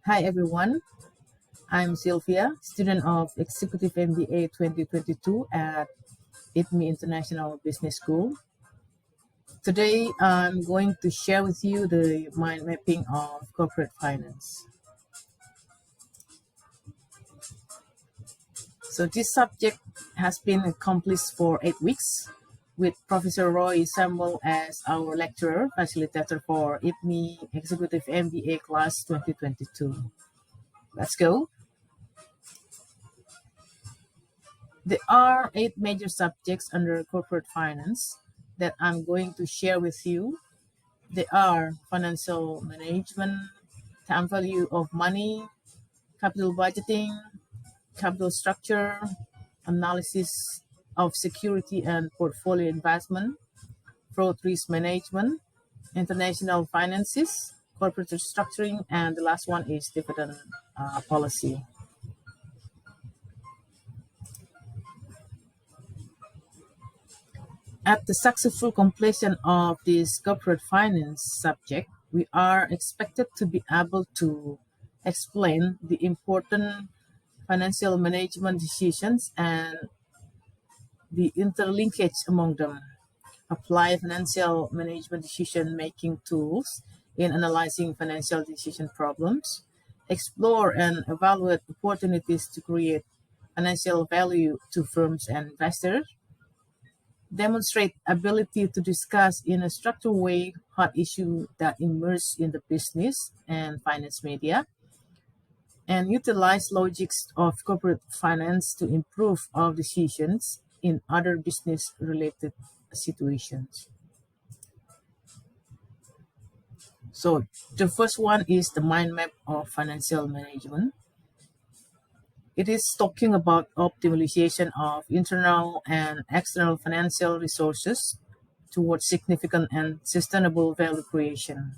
Hi everyone, I'm Silvia, student of Executive MBA 2022 at IPMI International Business School. Today I'm going to share with you the mind mapping of corporate finance. So this subject has been accomplished for 8 weeks with Professor Roy Sembel as our lecturer, facilitator for IPMI Executive MBA class 2022. Let's go. There are 8 major subjects under corporate finance that I'm going to share with you. They are financial management, time value of money, capital budgeting, capital structure, analysis of security and portfolio investment, fraud risk management, international finances, corporate restructuring, and the last one is dividend policy. At the successful completion of this corporate finance subject, we are expected to be able to explain the important financial management decisions and the interlinkage among them, apply financial management decision-making tools in analyzing financial decision problems, explore and evaluate opportunities to create financial value to firms and investors, demonstrate ability to discuss in a structured way hot issues that emerge in the business and finance media, and utilize logics of corporate finance to improve our decisions in other business-related situations. So the first one is the mind map of financial management. It is talking about optimization of internal and external financial resources towards significant and sustainable value creation.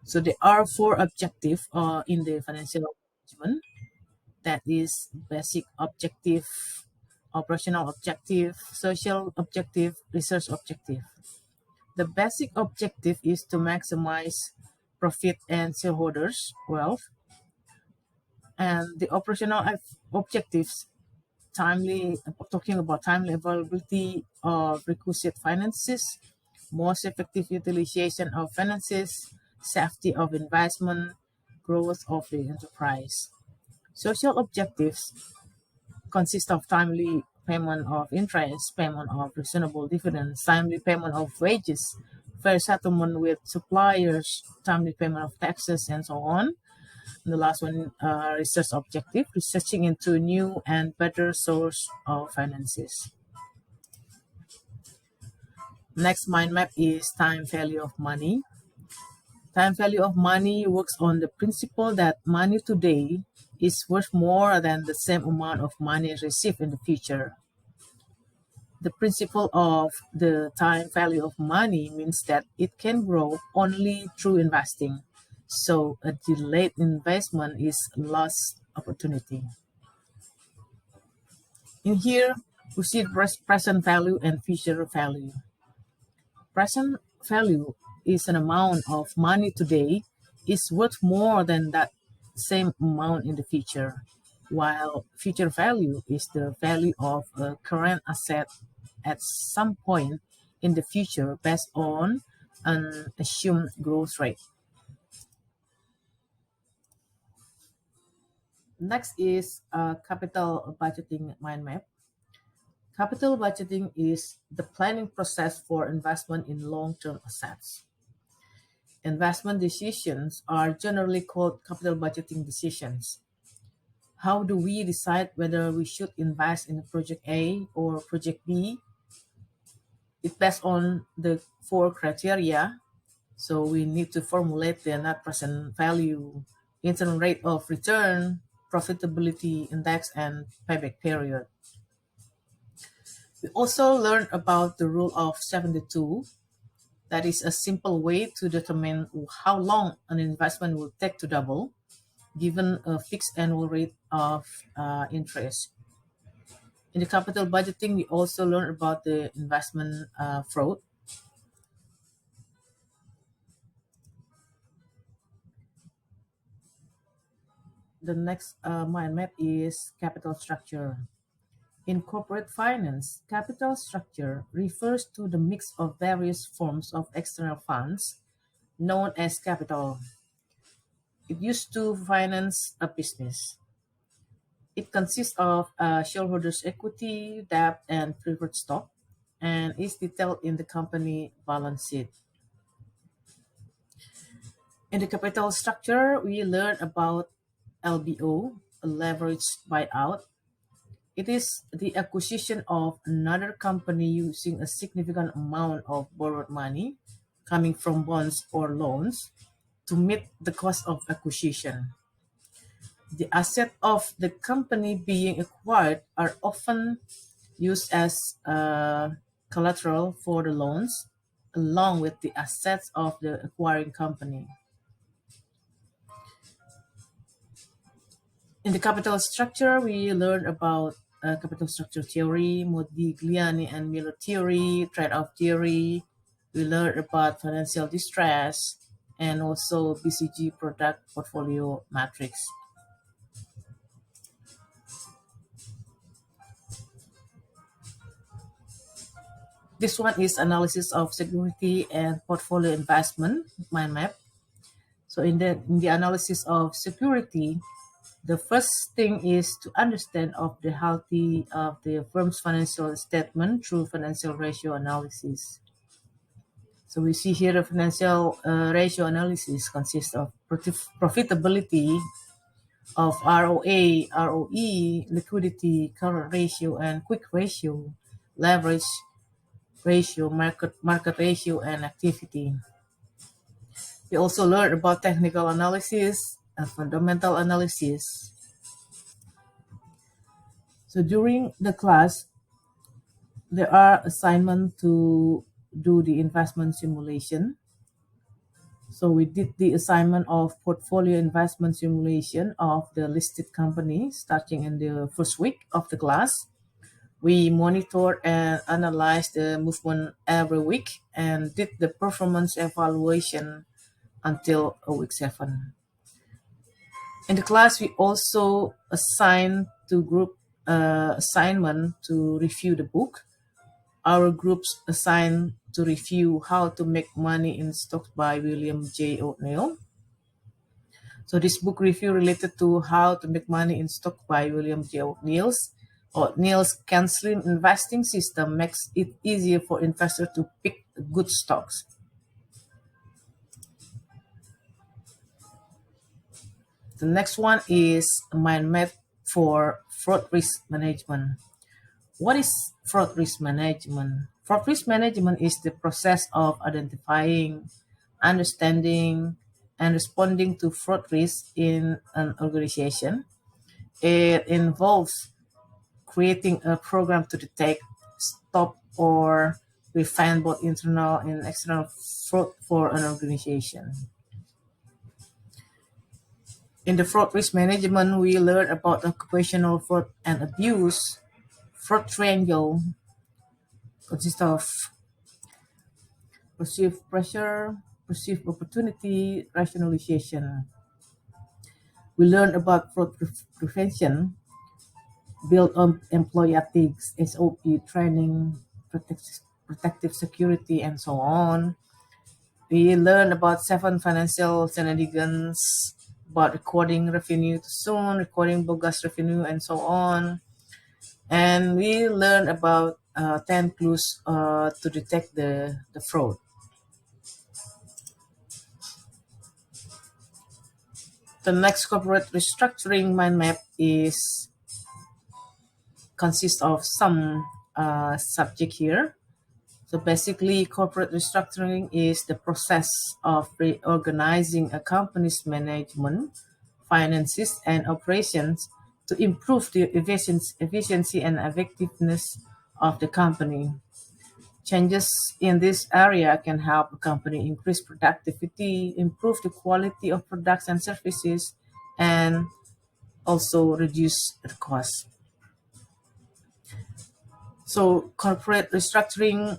So there are 4 objectives in the financial management. That is basic objective, operational objective, social objective, research objective. The basic objective is to maximize profit and shareholders' wealth. And the operational objectives, talking about timely availability of requisite finances, most effective utilization of finances, safety of investment, growth of the enterprise. Social objectives consist of timely payment of interest, payment of reasonable dividends, timely payment of wages, fair settlement with suppliers, timely payment of taxes, and so on. And the last one, research objective, researching into new and better source of finances. Next mind map is time value of money. Time value of money works on the principle that money today is worth more than the same amount of money received in the future. The principle of the time value of money means that it can grow only through investing. So a delayed investment is lost opportunity. In here, we see present value and future value. Present value is an amount of money today is worth more than that same amount in the future, while future value is the value of a current asset at some point in the future based on an assumed growth rate. Next is capital budgeting mind map. Capital budgeting is the planning process for investment in long-term assets. Investment decisions are generally called capital budgeting decisions. How do we decide whether we should invest in project A or project B? It's based on the 4 criteria. So we need to formulate the net present value, internal rate of return, profitability index, and payback period. We also learned about the rule of 72. That is a simple way to determine how long an investment will take to double, given a fixed annual rate of interest. In the capital budgeting, we also learned about the investment fraud. The next mind map is capital structure. In corporate finance, capital structure refers to the mix of various forms of external funds known as capital. It used to finance a business. It consists of shareholders' equity, debt, and preferred stock, and is detailed in the company balance sheet. In the capital structure, we learn about LBO, a leveraged buyout. It is the acquisition of another company using a significant amount of borrowed money coming from bonds or loans to meet the cost of acquisition. The asset of the company being acquired are often used as collateral for the loans, along with the assets of the acquiring company. In the capital structure, we learn about capital structure theory, Modigliani and Miller theory, trade-off theory. We learn about financial distress and also BCG product portfolio matrix. This one is analysis of security and portfolio investment, mind map. So in the analysis of security, the first thing is to understand of the healthy of the firm's financial statement through financial ratio analysis. So we see here the financial ratio analysis consists of profitability of ROA, ROE, liquidity, current ratio, and quick ratio, leverage ratio, market ratio, and activity. We also learn about technical analysis and fundamental analysis. So during the class, there are assignments to do the investment simulation. So we did the assignment of portfolio investment simulation of the listed company starting in the first week of the class. We monitored and analyzed the movement every week and did the performance evaluation until week 7. In the class, we also assigned to group assignment to review the book. Our groups assigned to review How to Make Money in Stocks by William J. O'Neill. So this book review related to How to Make Money in Stock by William J. O'Neill's canceling investing system makes it easier for investors to pick good stocks. The next one is a mind map for fraud risk management. What is fraud risk management? Fraud risk management is the process of identifying, understanding, and responding to fraud risk in an organization. It involves creating a program to detect, stop, or prevent both internal and external fraud for an organization. In the fraud risk management, we learn about occupational fraud and abuse. Fraud triangle consists of perceived pressure, perceived opportunity, rationalization. We learn about fraud prevention, build on employee ethics, SOP training, protective security, and so on. We learn about 7 financial shenanigans, about recording revenue too soon, recording bogus revenue, and so on. And we learn about 10 clues to detect the fraud. The next corporate restructuring mind map consists of some subject here. So basically, corporate restructuring is the process of reorganizing a company's management, finances, and operations to improve the efficiency and effectiveness of the company. Changes in this area can help a company increase productivity, improve the quality of products and services, and also reduce the cost. So corporate restructuring,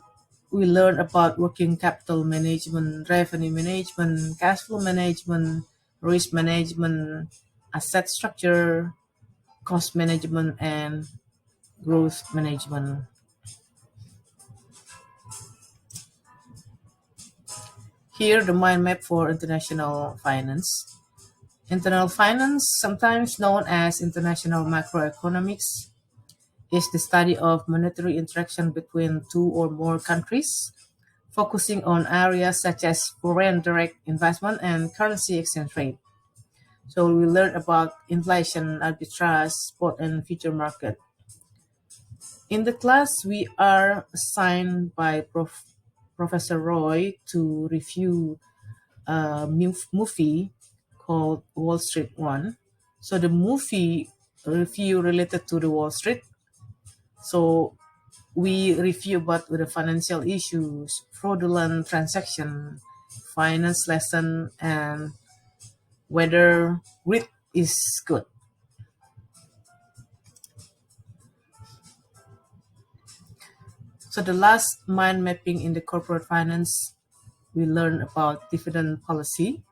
we learn about working capital management, revenue management, cash flow management, risk management, asset structure, cost management, and growth management. Here, the mind map for international finance. Internal finance, sometimes known as international macroeconomics, is the study of monetary interaction between two or more countries, focusing on areas such as foreign direct investment and currency exchange rate. So we learn about inflation, arbitrage, spot and future market. In the class, we are assigned by Professor Roy to review a movie called Wall Street One. So the movie review related to the Wall Street. So we review about the financial issues, fraudulent transaction, finance lesson, and whether grit is good. So the last mind mapping in the corporate finance, we learn about dividend policy.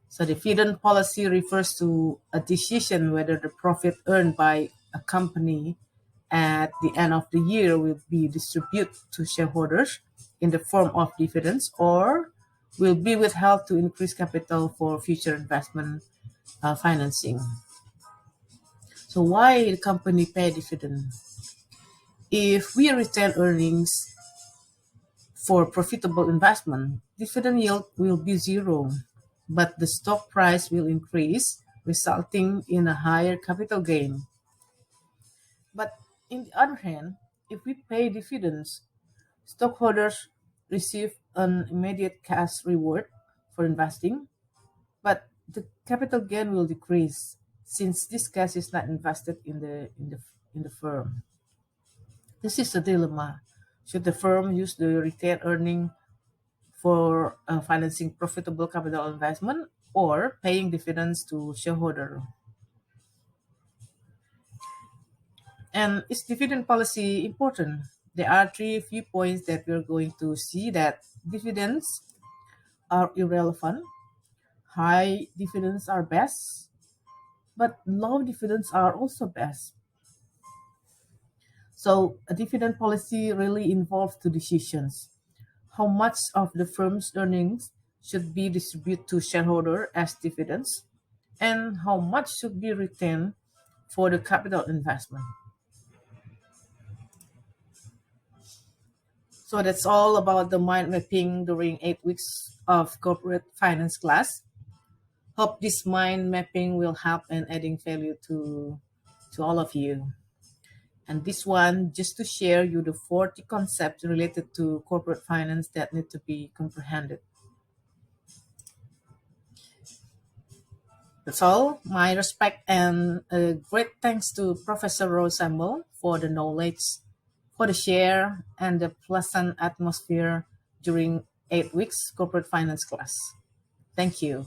So dividend policy refers to a decision whether the profit earned by a company at the end of the year will be distributed to shareholders in the form of dividends or will be withheld to increase capital for future investment financing. So why the company pay dividend? If we retain earnings for profitable investment, dividend yield will be zero, but the stock price will increase, resulting in a higher capital gain. But on the other hand, if we pay dividends, stockholders receive an immediate cash reward for investing, but the capital gain will decrease since this cash is not invested in the firm. This is a dilemma. Should the firm use the retained earning for financing profitable capital investment or paying dividends to shareholder? And is dividend policy important? There are three viewpoints that we're going to see that dividends are irrelevant, high dividends are best, but low dividends are also best. So a dividend policy really involves two decisions. How much of the firm's earnings should be distributed to shareholder as dividends, and how much should be retained for the capital investment. So that's all about the mind mapping during 8 weeks of corporate finance class. Hope this mind mapping will help in adding value to all of you. And this one, just to share you the 40 concepts related to corporate finance that need to be comprehended. That's all. My respect and a great thanks to Professor Rose Sembel for the knowledge, for the share, and the pleasant atmosphere during 8 weeks corporate finance class. Thank you.